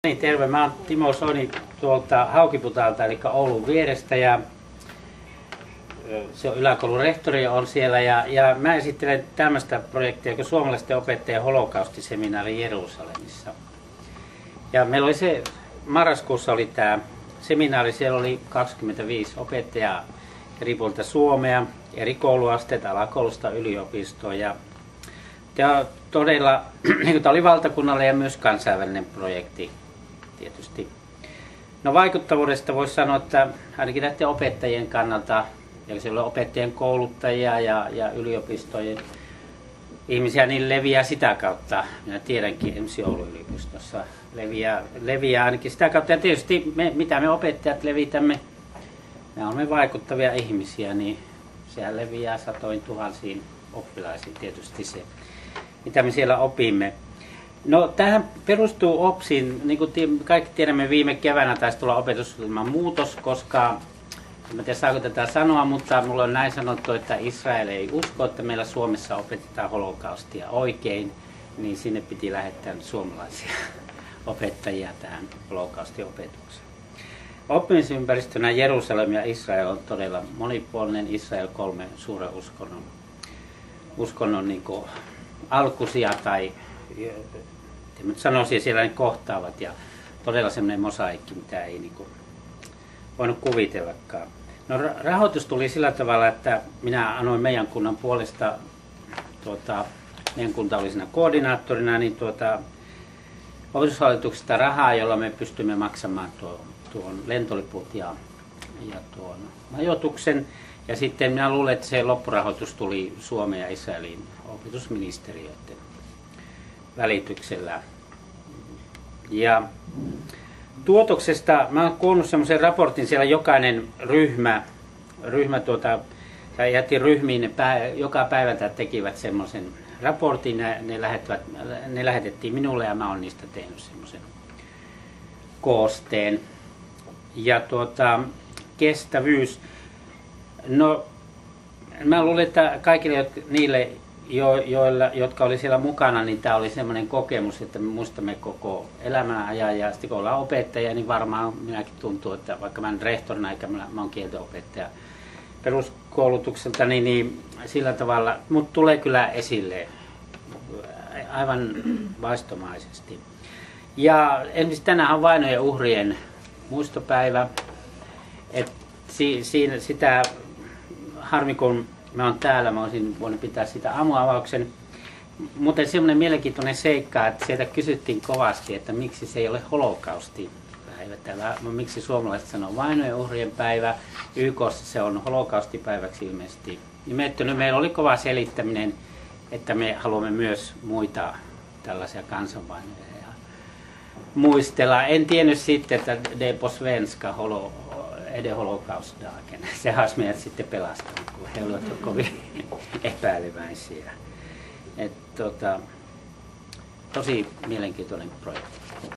Niin, terve. Mä oon Timo Soini tuolta Haukiputalta, eli Oulun vierestä, ja se on yläkoulun rehtori on siellä, ja mä esittelen tämmöistä projektia kuin suomalaisten opettajien holokaustiseminaari Jerusalemissa. Ja meillä oli se, marraskuussa oli tämä seminaari, siellä oli 25 opettajaa eri puolilta Suomea, eri kouluasteita, alakoulusta yliopistoon, ja tämä todella, tämä oli valtakunnallinen ja myös kansainvälinen projekti tietysti. No, vaikuttavuudesta voisi sanoa, että ainakin näiden opettajien kannalta, ja siellä on opettajien kouluttajia ja yliopistojen ihmisiä, niin leviää sitä kautta. Minä tiedänkin esimerkiksi Oulun yliopistossa leviää ainakin sitä kautta. Ja tietysti mitä me opettajat levitämme, me olemme vaikuttavia ihmisiä, niin sehän leviää satoin tuhansiin oppilaisiin tietysti se, mitä me siellä opimme. No, tähän perustuu OPSiin, niin kuin kaikki tiedämme, viime keväänä taisi tulla opetusohjelman muutos, koska, en tiedä saako tätä sanoa, mutta mulla on näin sanottu, että Israel ei usko, että meillä Suomessa opetetaan holokaustia oikein, niin sinne piti lähettää suomalaisia opettajia tähän holokaustiopetukseen. Oppimisympäristönä Jerusalem ja Israel on todella monipuolinen. Israel kolme suuren uskonnon niin kuin alkusia tai sanoisin, siellä ne kohtaavat, ja todella semmoinen mosaikki, mitä ei niin kuin voinut kuvitellakaan. No, rahoitus tuli sillä tavalla, että minä annoin meidän kunnan puolesta, meidän kunta oli siinä koordinaattorina, niin opetushallituksesta rahaa, jolla me pystymme maksamaan tuon lentoliput ja tuon majoituksen. Ja sitten minä luulen, että se loppurahoitus tuli Suomen ja Israelin opetusministeriöiden välityksellä. Ja tuotoksesta mä oon koonnut semmoisen raportin, siellä jokainen ryhmä jätti ryhmiin, joka päivä tekivät semmoisen raportin, ne lähetettiin minulle ja mä oon niistä tehnyt semmoisen koosteen. Ja kestävyys. No, mä luulen, että kaikille niille, jotka oli siellä mukana, niin tämä oli semmoinen kokemus, että me muistamme koko elämän ajan, ja sitten kun ollaan opettajia, niin varmaan minäkin tuntuu, että vaikka mä en rehtorina eikä mä oon kieltenopettaja peruskoulutukselta, niin sillä tavalla, mutta tulee kyllä esille aivan vaistomaisesti. Ja esimerkiksi tänään on vainojen uhrien muistopäivä, että siinä sitä harmi kun mä oon täällä, mä olisin voinut pitää sitä aamuavauksen. Mutta semmoinen mielenkiintoinen seikka, että sieltä kysyttiin kovasti, että miksi se ei ole holokaustipäivä. Miksi suomalaiset sanoo vainojen uhrien päivä, YK:ssa se on holokaustipäiväksi ilmeisesti nimetty. Meillä oli kova selittäminen, että me haluamme myös muita tällaisia kansanvainoja muistella. En tiennyt sitten, että det på svenska är det holocaustdagen. Se olisi meidät sitten pelastanut, kun he olivat kovin epäileväisiä. Tosi mielenkiintoinen projekti.